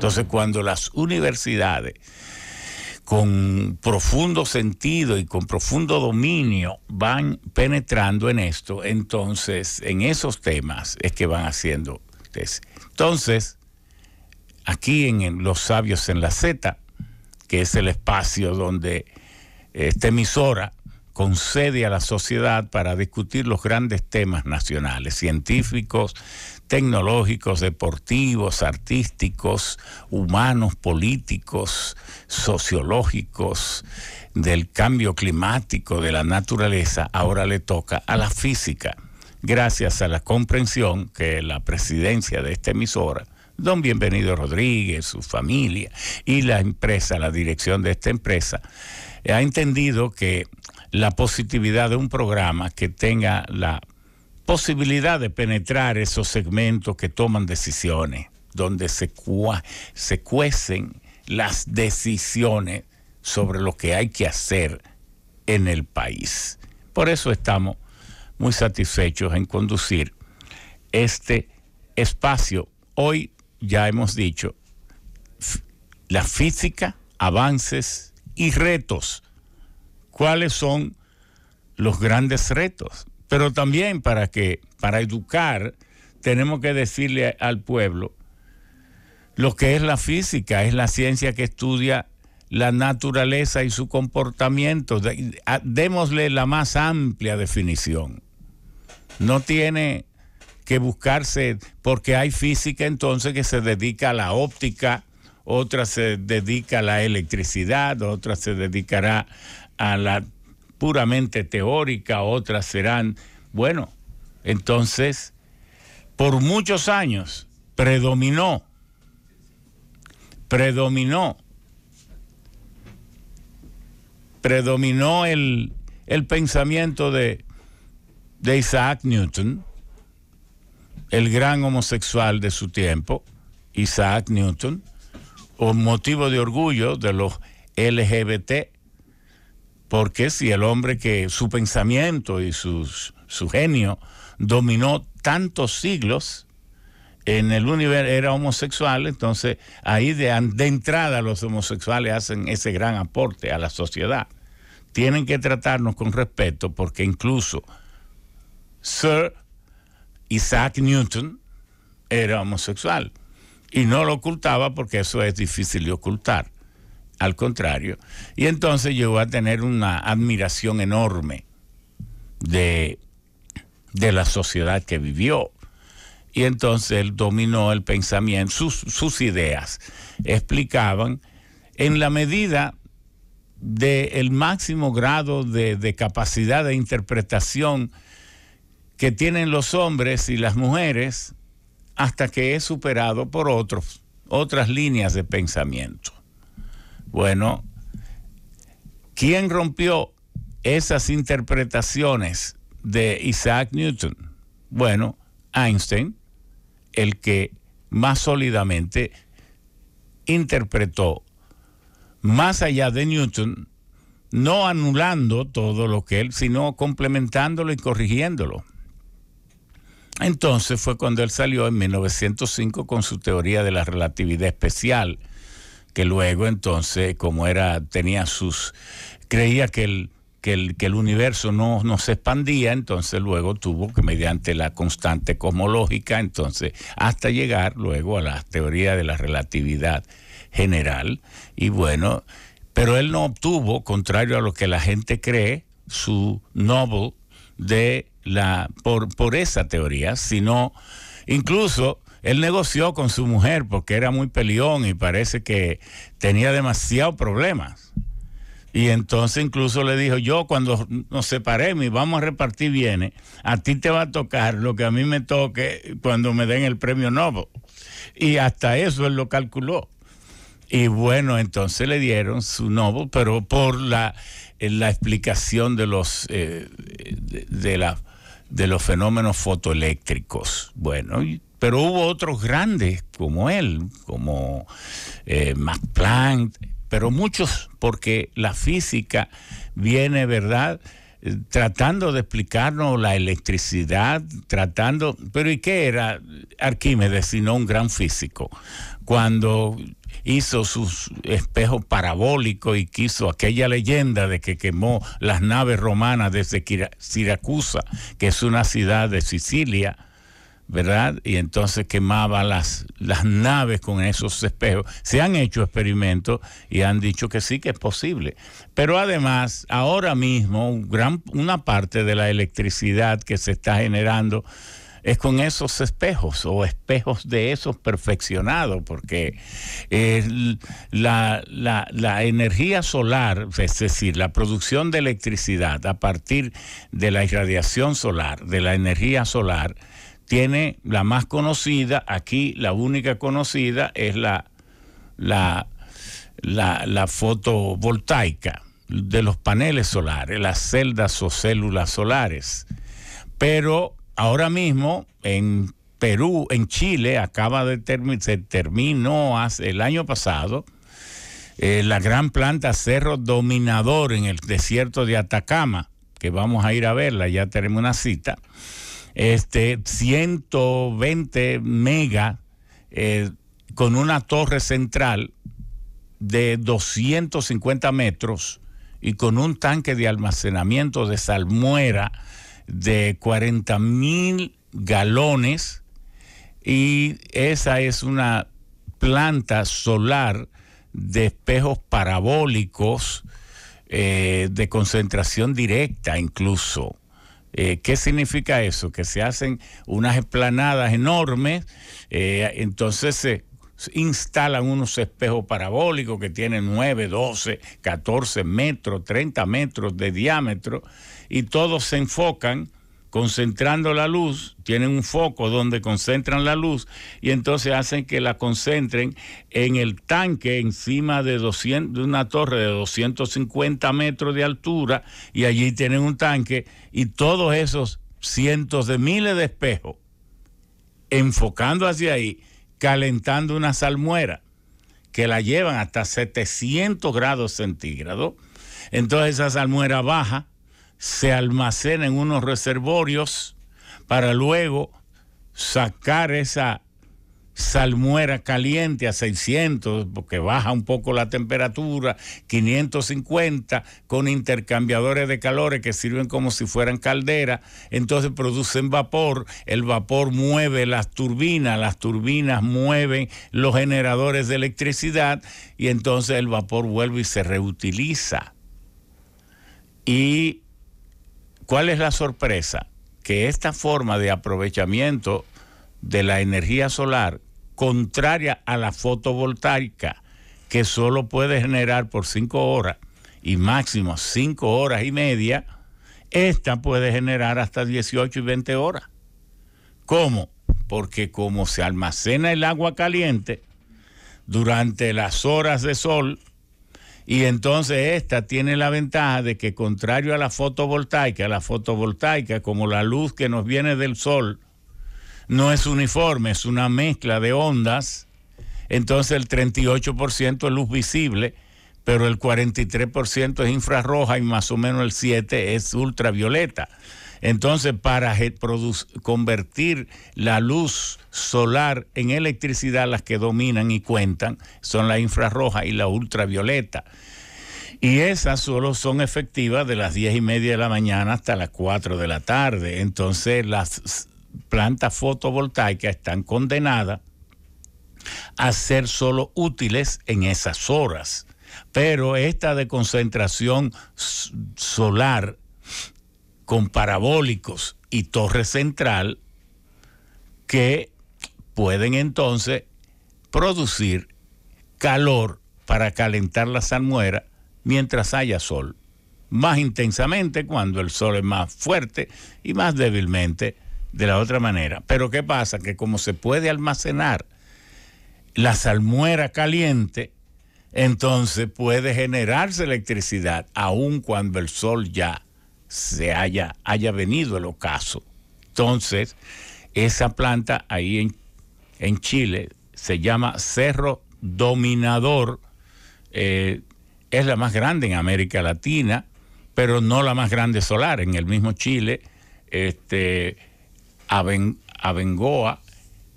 Entonces, cuando las universidades con profundo sentido y con profundo dominio van penetrando en esto, entonces en esos temas es que van haciendo tesis. Entonces, aquí en Los Sabios en la Z, que es el espacio donde esta emisora concede a la sociedad para discutir los grandes temas nacionales, científicos, tecnológicos, deportivos, artísticos, humanos, políticos, sociológicos, del cambio climático, de la naturaleza, ahora le toca a la física, gracias a la comprensión que la presidencia de esta emisora, don Bienvenido Rodríguez, su familia y la empresa, la dirección de esta empresa, ha entendido que la positividad de un programa que tenga la posibilidad de penetrar esos segmentos que toman decisiones, donde se cuecen las decisiones sobre lo que hay que hacer en el país. Por eso estamos muy satisfechos en conducir este espacio. Hoy ya hemos dicho la física, avances y retos. ¿Cuáles son los grandes retos? Pero también para educar tenemos que decirle al pueblo lo que es la física, es la ciencia que estudia la naturaleza y su comportamiento. Démosle la más amplia definición. No tiene que buscarse, porque hay física entonces que se dedica a la óptica, otra se dedica a la electricidad, otra se dedicará a la puramente teórica, otras serán, bueno, entonces, por muchos años predominó el pensamiento de Isaac Newton, el gran homosexual de su tiempo, Isaac Newton, o motivo de orgullo de los LGBT, porque si el hombre que su pensamiento y su genio dominó tantos siglos en el universo era homosexual, entonces ahí de entrada los homosexuales hacen ese gran aporte a la sociedad. Tienen que tratarnos con respeto porque incluso Sir Isaac Newton era homosexual y no lo ocultaba porque eso es difícil de ocultar. Al contrario. Y entonces llegó a tener una admiración enorme de la sociedad que vivió. Y entonces él dominó el pensamiento, sus ideas explicaban en la medida del máximo grado de capacidad de interpretación que tienen los hombres y las mujeres hasta que es superado por otras líneas de pensamiento. Bueno, ¿quién rompió esas interpretaciones de Isaac Newton? Bueno, Einstein, el que más sólidamente interpretó más allá de Newton, no anulando todo lo que él, sino complementándolo y corrigiéndolo. Entonces fue cuando él salió en 1905 con su teoría de la relatividad especial, que luego entonces, como creía que el universo no se expandía, entonces luego tuvo que, mediante la constante cosmológica, entonces hasta llegar luego a la teoría de la relatividad general. Y bueno, pero él no obtuvo, contrario a lo que la gente cree, su Nobel por esa teoría, sino incluso él negoció con su mujer porque era muy peleón y parece que tenía demasiados problemas. Y entonces incluso le dijo, yo cuando nos separemos y vamos a repartir bienes, a ti te va a tocar lo que a mí me toque cuando me den el premio Nobel. Y hasta eso él lo calculó. Y bueno, entonces le dieron su Nobel, pero por la explicación de los fenómenos fotoeléctricos. Bueno, pero hubo otros grandes como él, como Max Planck, pero muchos, porque la física viene, ¿verdad?, tratando de explicarnos la electricidad, pero ¿y qué era Arquímedes sino un gran físico? Cuando hizo sus espejos parabólicos y quiso aquella leyenda de que quemó las naves romanas desde Siracusa, que es una ciudad de Sicilia, ¿verdad? Y entonces quemaba las naves con esos espejos. Se han hecho experimentos y han dicho que sí, que es posible. Pero además, ahora mismo, una parte de la electricidad que se está generando es con esos espejos o espejos de esos perfeccionados, porque la energía solar, es decir, la producción de electricidad a partir de la irradiación solar, de la energía solar, tiene la más conocida, aquí la única conocida es la fotovoltaica de los paneles solares, las celdas o células solares. Pero ahora mismo en Perú, en Chile, se terminó el año pasado la gran planta Cerro Dominador en el desierto de Atacama, que vamos a ir a verla, ya tenemos una cita. 120 megas con una torre central de 250 metros y con un tanque de almacenamiento de salmuera de 40,000 galones, y esa es una planta solar de espejos parabólicos de concentración directa incluso. ¿Qué significa eso? Que se hacen unas esplanadas enormes, entonces se instalan unos espejos parabólicos que tienen 9, 12, 14 metros, 30 metros de diámetro, y todos se enfocan concentrando la luz, tienen un foco donde concentran la luz y entonces hacen que la concentren en el tanque encima de una torre de 250 metros de altura, y allí tienen un tanque y todos esos cientos de miles de espejos enfocando hacia ahí, calentando una salmuera que la llevan hasta 700 grados centígrados. Entonces esa salmuera baja, se almacena en unos reservorios para luego sacar esa salmuera caliente a 600, porque baja un poco la temperatura, 550, con intercambiadores de calores que sirven como si fueran calderas, entonces producen vapor, el vapor mueve las turbinas mueven los generadores de electricidad, y entonces el vapor vuelve y se reutiliza. Y ¿cuál es la sorpresa? Que esta forma de aprovechamiento de la energía solar, contraria a la fotovoltaica, que solo puede generar por 5 horas y máximo 5 horas y media, esta puede generar hasta 18 y 20 horas. ¿Cómo? Porque como se almacena el agua caliente durante las horas de sol, y entonces esta tiene la ventaja de que, contrario a la fotovoltaica, como la luz que nos viene del sol no es uniforme, es una mezcla de ondas, entonces el 38% es luz visible, pero el 43% es infrarroja y más o menos el 7% es ultravioleta. Entonces, para convertir la luz solar en electricidad, las que dominan y cuentan son la infrarroja y la ultravioleta. Y esas solo son efectivas de las 10:30 de la mañana hasta las 4 de la tarde. Entonces, las plantas fotovoltaicas están condenadas a ser solo útiles en esas horas. Pero esta de concentración solar con parabólicos y torre central, que pueden entonces producir calor para calentar la salmuera mientras haya sol, más intensamente cuando el sol es más fuerte y más débilmente de la otra manera. Pero ¿qué pasa? Que como se puede almacenar la salmuera caliente, entonces puede generarse electricidad aun cuando el sol ya haya venido el ocaso. Entonces, esa planta ahí en Chile se llama Cerro Dominador, es la más grande en América Latina, pero no la más grande solar. En el mismo Chile, Abengoa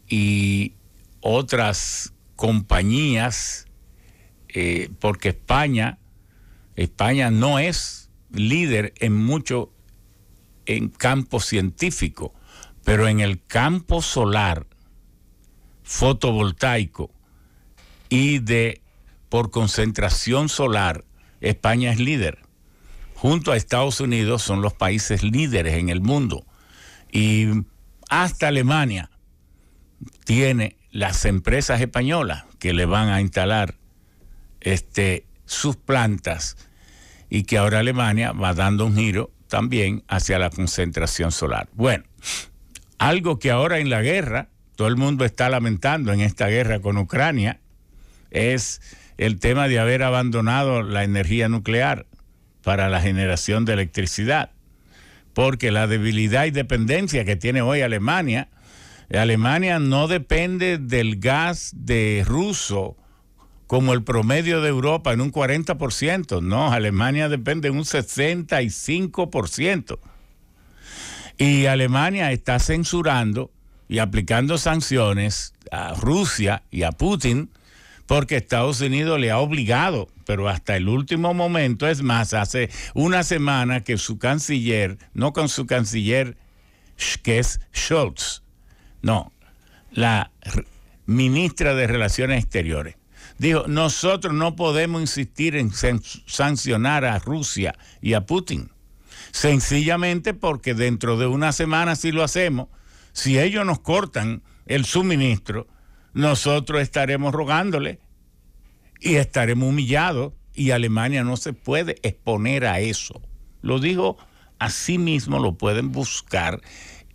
y otras compañías, porque España no es líder en campo científico, pero en el campo solar, fotovoltaico y por concentración solar, España es líder. Junto a Estados Unidos son los países líderes en el mundo. Y hasta Alemania tiene las empresas españolas que le van a instalar sus plantas, y que ahora Alemania va dando un giro también hacia la concentración solar. Bueno, algo que ahora en la guerra, todo el mundo está lamentando en esta guerra con Ucrania, es el tema de haber abandonado la energía nuclear para la generación de electricidad, porque la debilidad y dependencia que tiene hoy Alemania no depende del gas ruso como el promedio de Europa en un 40%, no, Alemania depende en un 65%. Y Alemania está censurando y aplicando sanciones a Rusia y a Putin porque Estados Unidos le ha obligado, pero hasta el último momento. Es más, hace una semana que su canciller, no con su canciller que es Scholz, no, la ministra de Relaciones Exteriores, dijo: nosotros no podemos insistir en sancionar a Rusia y a Putin, sencillamente porque dentro de una semana, si lo hacemos, si ellos nos cortan el suministro, nosotros estaremos rogándole y estaremos humillados, y Alemania no se puede exponer a eso. Lo dijo así mismo, lo pueden buscar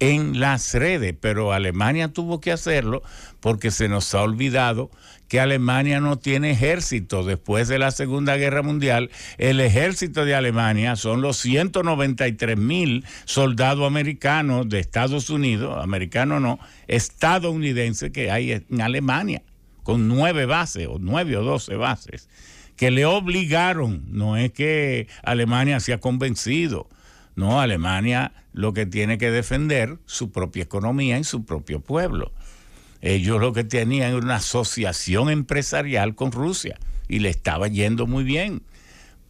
en las redes, pero Alemania tuvo que hacerlo porque se nos ha olvidado que Alemania no tiene ejército. Después de la Segunda Guerra Mundial, el ejército de Alemania son los 193,000 soldados americanos de Estados Unidos, estadounidenses que hay en Alemania, con 9 bases, o 9 o 12 bases, que le obligaron. No es que Alemania se ha convencido. No, Alemania lo que tiene que defender su propia economía y su propio pueblo. Ellos lo que tenían era una asociación empresarial con Rusia y le estaba yendo muy bien,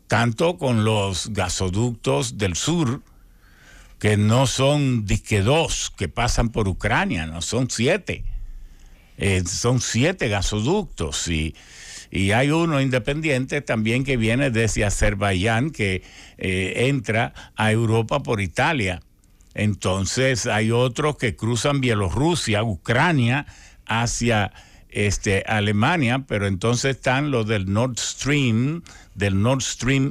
tanto con los gasoductos del sur, que no son disque 2 que pasan por Ucrania, no, son 7. Son 7 gasoductos, y hay uno independiente también que viene desde Azerbaiyán, que entra a Europa por Italia. Entonces hay otros que cruzan Bielorrusia, Ucrania, hacia Alemania, pero entonces están los del Nord Stream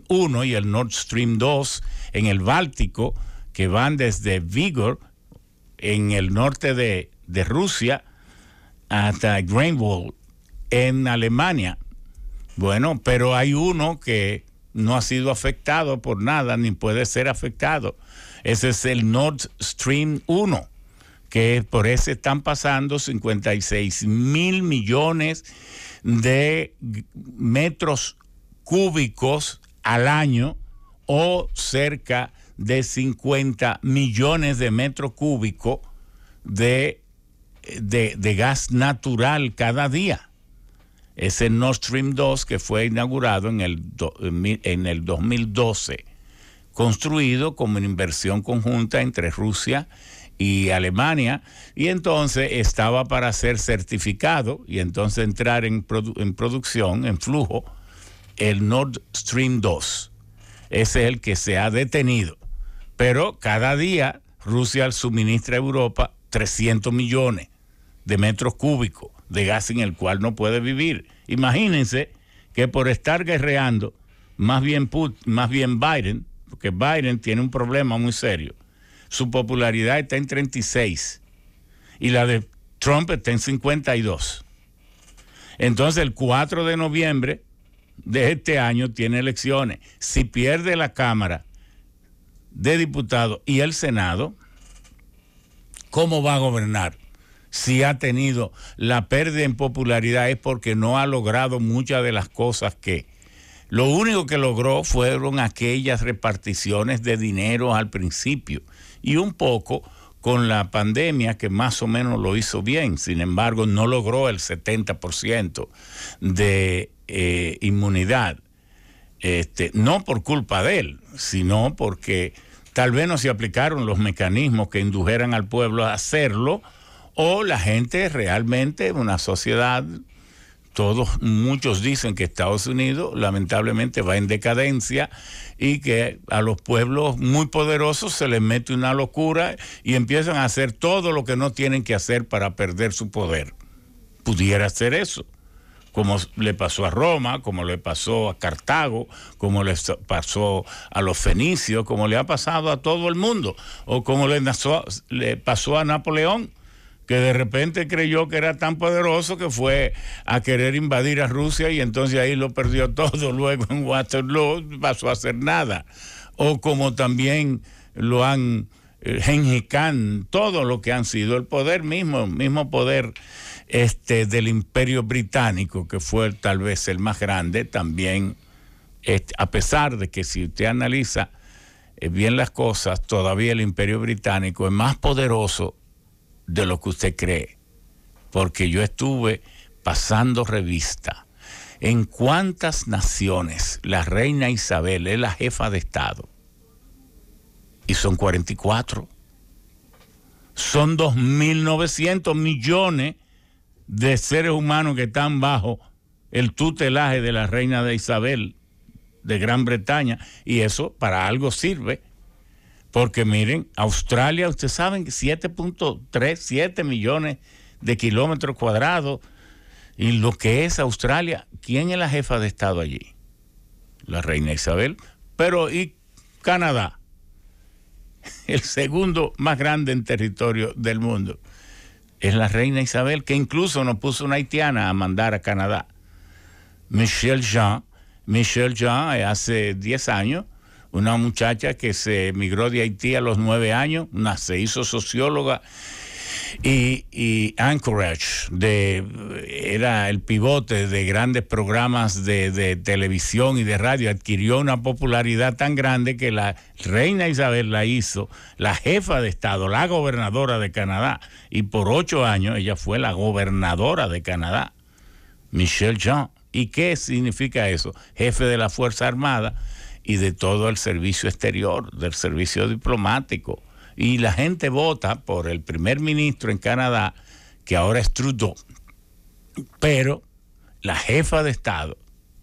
1 y el Nord Stream 2 en el Báltico, que van desde Vigor, en el norte de Rusia, hasta Greenwald, en Alemania. Bueno, pero hay uno que no ha sido afectado por nada, ni puede ser afectado. Ese es el Nord Stream 1, que por ese están pasando 56,000 millones de metros cúbicos al año, o cerca de 50 millones de metros cúbicos de gas natural cada día. Ese Nord Stream 2, que fue inaugurado en el 2012, construido como una inversión conjunta entre Rusia y Alemania, y entonces estaba para ser certificado y entonces entrar en producción, en flujo, el Nord Stream 2. Ese es el que se ha detenido. Pero cada día Rusia suministra a Europa 300 millones de metros cúbicos de gas en el cual no puede vivir. Imagínense que por estar guerreando, más bien Biden, porque Biden tiene un problema muy serio. Su popularidad está en 36 y la de Trump está en 52. Entonces el 4 de noviembre de este año tiene elecciones. Si pierde la Cámara de Diputados y el Senado, ¿cómo va a gobernar? Si ha tenido la pérdida en popularidad, es porque no ha logrado muchas de las cosas que Lo único que logró fueron aquellas reparticiones de dinero al principio y un poco con la pandemia, que más o menos lo hizo bien. Sin embargo, no logró el 70% de inmunidad. No por culpa de él, sino porque tal vez no se aplicaron los mecanismos que indujeran al pueblo a hacerlo, o la gente realmente, una sociedad, muchos dicen que Estados Unidos lamentablemente va en decadencia y que a los pueblos muy poderosos se les mete una locura y empiezan a hacer todo lo que no tienen que hacer para perder su poder. Pudiera ser eso, como le pasó a Roma, como le pasó a Cartago, como le pasó a los fenicios, como le ha pasado a todo el mundo, o como le pasó a Napoleón, que de repente creyó que era tan poderoso que fue a querer invadir a Rusia y entonces ahí lo perdió todo. Luego en Waterloo pasó a hacer nada. O como también lo han Gengis Khan, todo lo que han sido el poder mismo poder del Imperio Británico, que fue tal vez el más grande también, a pesar de que si usted analiza bien las cosas, todavía el Imperio Británico es más poderoso de lo que usted cree, porque yo estuve pasando revista en cuántas naciones la reina Isabel es la jefa de Estado, y son 44. Son 2.900 millones de seres humanos que están bajo el tutelaje de la reina de Isabel de Gran Bretaña, y eso para algo sirve. Porque miren, Australia, ustedes saben que 7.37 millones de kilómetros cuadrados. Y lo que es Australia, ¿quién es la jefa de Estado allí? La reina Isabel. Pero, ¿y Canadá? El segundo más grande en territorio del mundo. Es la reina Isabel, que incluso nos puso una haitiana a mandar a Canadá. Michelle Jean, hace 10 años, una muchacha que se emigró de Haití a los 9 años, se hizo socióloga, y Anchorage, era el pivote de grandes programas de televisión y de radio, adquirió una popularidad tan grande que la reina Isabel la hizo la jefa de Estado, la gobernadora de Canadá, y por 8 años ella fue la gobernadora de Canadá, Michelle Jean. ¿Y qué significa eso? Jefe de la Fuerza Armada y de todo el servicio exterior, del servicio diplomático. Y la gente vota por el primer ministro en Canadá, que ahora es Trudeau. Pero la jefa de Estado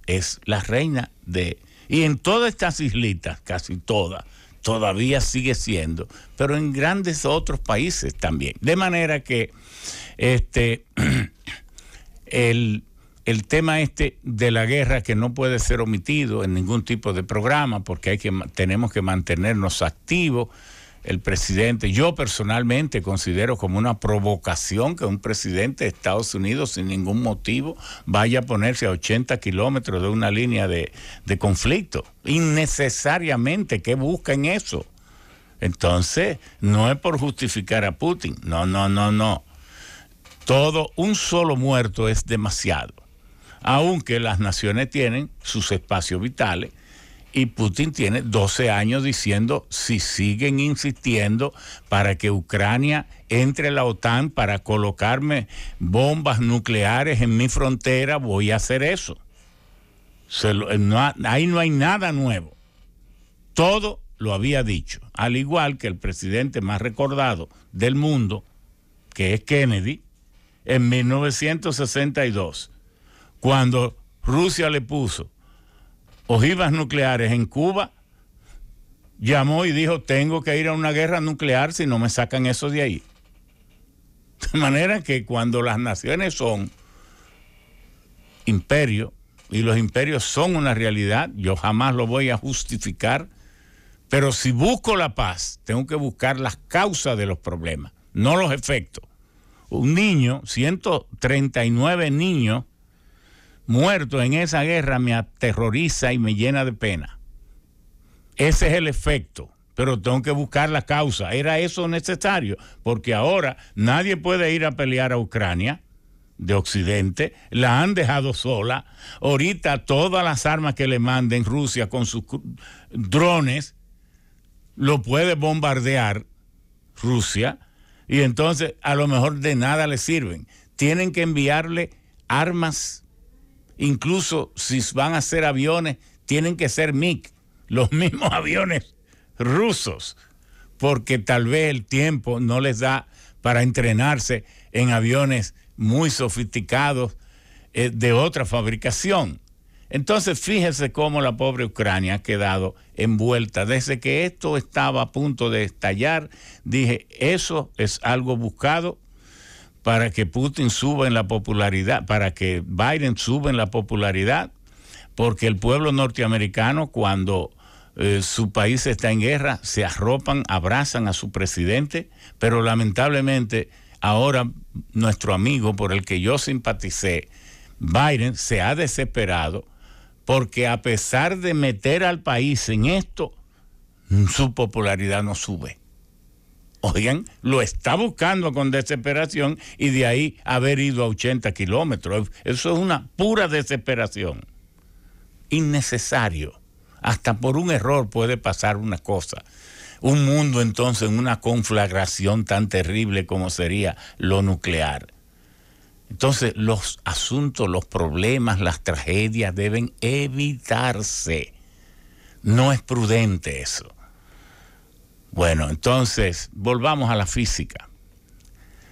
es la reina de... Y en todas estas islitas, casi todas, todavía sigue siendo, pero en grandes otros países también. De manera que el tema de la guerra, que no puede ser omitido en ningún tipo de programa, porque tenemos que mantenernos activos. El presidente, yo personalmente considero como una provocación que un presidente de Estados Unidos sin ningún motivo vaya a ponerse a 80 kilómetros de una línea de conflicto. Innecesariamente, ¿qué busca en eso? Entonces, no es por justificar a Putin, no. Un solo muerto es demasiado. Aunque las naciones tienen sus espacios vitales, y Putin tiene 12 años diciendo, si siguen insistiendo para que Ucrania entre a la OTAN para colocarme bombas nucleares en mi frontera, voy a hacer eso. Ahí no hay nada nuevo. Todo lo había dicho. Al igual que el presidente más recordado del mundo, que es Kennedy, en 1962, cuando Rusia le puso ojivas nucleares en Cuba, llamó y dijo, tengo que ir a una guerra nuclear si no me sacan eso de ahí. De manera que cuando las naciones son imperios, y los imperios son una realidad, yo jamás lo voy a justificar, pero si busco la paz, tengo que buscar las causas de los problemas, no los efectos. Un niño, 139 niños muertos en esa guerra, me aterroriza y me llena de pena. Ese es el efecto, pero tengo que buscar la causa. ¿Era eso necesario? Porque ahora nadie puede ir a pelear a Ucrania, de Occidente, la han dejado sola. Ahorita todas las armas que le manden Rusia con sus drones, lo puede bombardear Rusia, y entonces a lo mejor de nada le sirven. Tienen que enviarle armas, incluso si van a ser aviones, tienen que ser MiG, los mismos aviones rusos, porque tal vez el tiempo no les da para entrenarse en aviones muy sofisticados de otra fabricación. Entonces, fíjese cómo la pobre Ucrania ha quedado envuelta. Desde que esto estaba a punto de estallar, dije, eso es algo buscado para que Putin suba en la popularidad, para que Biden suba en la popularidad, porque el pueblo norteamericano, cuando su país está en guerra, se arropan, abrazan a su presidente, pero lamentablemente ahora nuestro amigo por el que yo simpaticé, Biden, se ha desesperado porque a pesar de meter al país en esto, su popularidad no sube. Oigan, lo está buscando con desesperación y de ahí haber ido a 80 kilómetros. Eso es una pura desesperación. Innecesario. Hasta por un error puede pasar una cosa. Un mundo entonces en una conflagración tan terrible como sería lo nuclear. Entonces los asuntos, los problemas, las tragedias deben evitarse. No es prudente eso. Bueno, entonces volvamos a la física.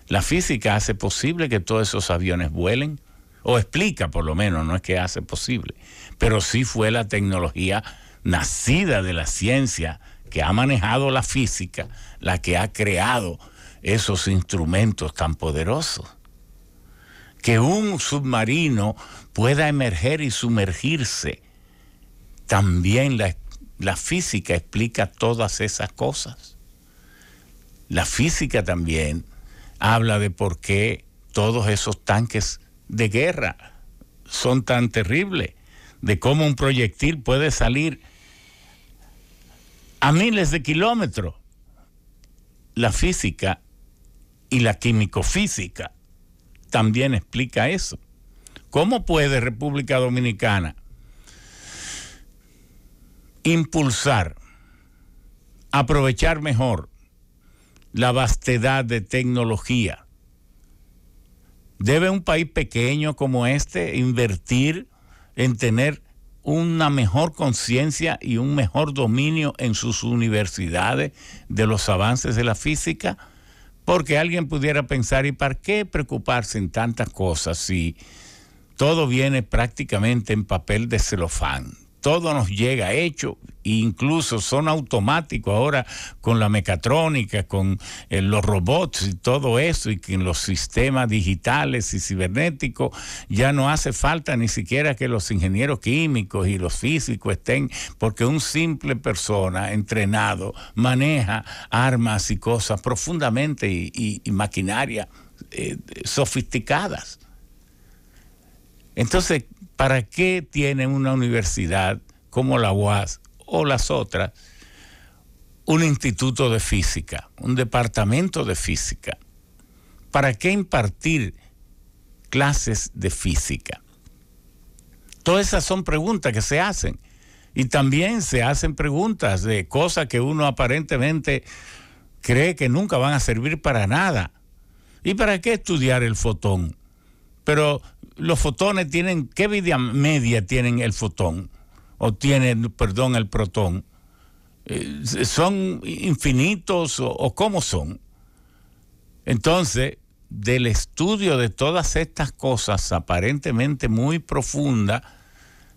La física hace posible que todos esos aviones vuelen, o explica por lo menos, no es que hace posible, pero sí fue la tecnología nacida de la ciencia que ha manejado la física la que ha creado esos instrumentos tan poderosos. Que un submarino pueda emerger y sumergirse, también la física explica todas esas cosas. La física también habla de por qué todos esos tanques de guerra son tan terribles, de cómo un proyectil puede salir a miles de kilómetros. La física y la químico-física también explica eso. ¿Cómo puede República Dominicana impulsar, aprovechar mejor la vastedad de tecnología? ¿Debe un país pequeño como este invertir en tener una mejor conciencia y un mejor dominio en sus universidades de los avances de la física? Porque alguien pudiera pensar, ¿y para qué preocuparse en tantas cosas si todo viene prácticamente en papel de celofán? Todo nos llega hecho, e incluso son automáticos ahora con la mecatrónica, con los robots y todo eso, y que en los sistemas digitales y cibernéticos ya no hace falta ni siquiera que los ingenieros químicos y los físicos estén, porque un simple persona entrenado maneja armas y cosas profundamente y maquinaria sofisticadas. Entonces, ¿para qué tiene una universidad como la UAS o las otras un instituto de física, un departamento de física? ¿Para qué impartir clases de física? Todas esas son preguntas que se hacen. Y también se hacen preguntas de cosas que uno aparentemente cree que nunca van a servir para nada. ¿Y para qué estudiar el fotón? Pero los fotones tienen, ¿qué vida media tienen el fotón? O tienen, perdón, el protón. ¿Son infinitos o cómo son? Entonces, del estudio de todas estas cosas aparentemente muy profundas,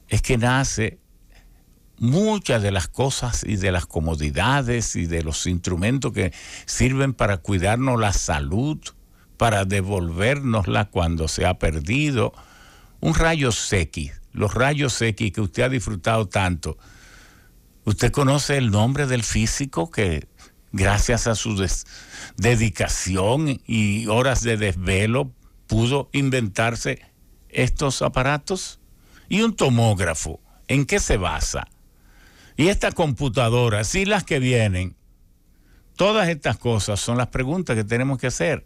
es que nace muchas de las cosas y de las comodidades y de los instrumentos que sirven para cuidarnos la salud, para devolvérnosla cuando se ha perdido. Un rayos X, los rayos X que usted ha disfrutado tanto. ¿Usted conoce el nombre del físico que gracias a su dedicación y horas de desvelo pudo inventarse estos aparatos? ¿Y un tomógrafo? ¿En qué se basa? Y estas computadoras, sí, las que vienen. Todas estas cosas son las preguntas que tenemos que hacer.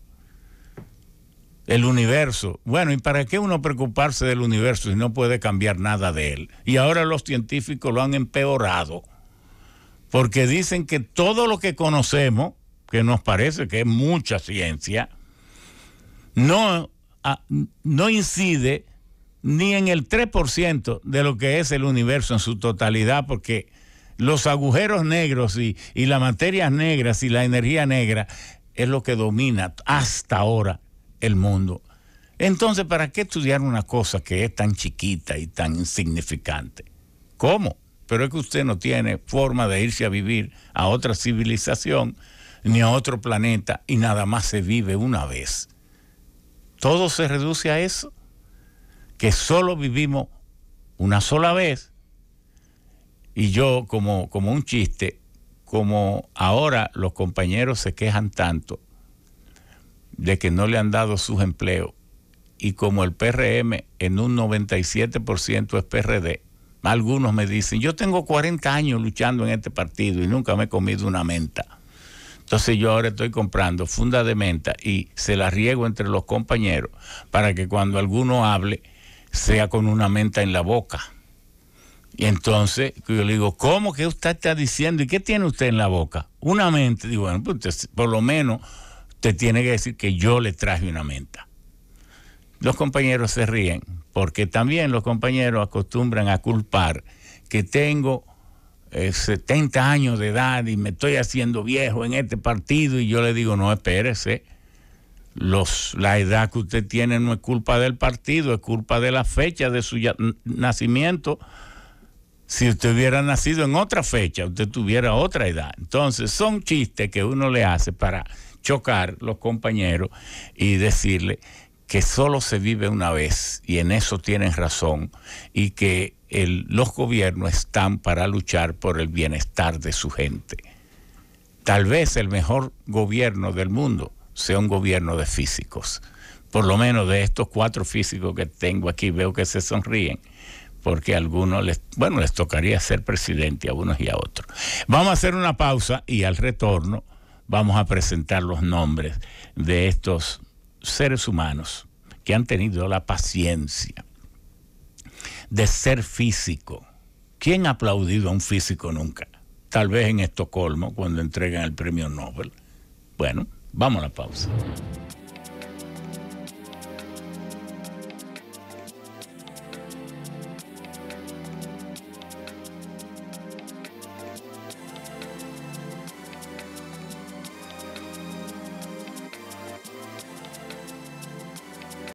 El universo. Bueno, ¿y para qué uno preocuparse del universo si no puede cambiar nada de él? Y ahora los científicos lo han empeorado, porque dicen que todo lo que conocemos, que nos parece que es mucha ciencia, no incide ni en el 3% de lo que es el universo en su totalidad, porque los agujeros negros y las materias negras y la energía negra es lo que domina hasta ahora el mundo. Entonces, ¿para qué estudiar una cosa que es tan chiquita y tan insignificante? ¿Cómo? Pero es que usted no tiene forma de irse a vivir a otra civilización ni a otro planeta y nada más se vive una vez. Todo se reduce a eso, que solo vivimos una sola vez. Y yo, como un chiste, como ahora los compañeros se quejan tanto de que no le han dado sus empleos, y como el PRM en un 97% es PRD, algunos me dicen, yo tengo 40 años luchando en este partido y nunca me he comido una menta. Entonces yo ahora estoy comprando funda de menta y se la riego entre los compañeros para que cuando alguno hable sea con una menta en la boca. Y entonces yo le digo, ¿cómo que usted está diciendo? ¿Y qué tiene usted en la boca? Una menta. Digo, bueno, pues por lo menos te tiene que decir que yo le traje una menta. Los compañeros se ríen, porque también los compañeros acostumbran a culpar que tengo 70 años de edad y me estoy haciendo viejo en este partido, y yo le digo, no, espérese, la edad que usted tiene no es culpa del partido, es culpa de la fecha de su nacimiento. Si usted hubiera nacido en otra fecha, usted tuviera otra edad. Entonces son chistes que uno le hace para chocar los compañeros y decirle que solo se vive una vez, y en eso tienen razón, y que los gobiernos están para luchar por el bienestar de su gente. Tal vez el mejor gobierno del mundo sea un gobierno de físicos. Por lo menos de estos 4 físicos que tengo aquí, veo que se sonríen, porque a algunos les tocaría ser presidente, a unos y a otros. Vamos a hacer una pausa y al retorno vamos a presentar los nombres de estos seres humanos que han tenido la paciencia de ser físico. ¿Quién ha aplaudido a un físico nunca? Tal vez en Estocolmo, cuando entregan el premio Nobel. Bueno, vamos a la pausa.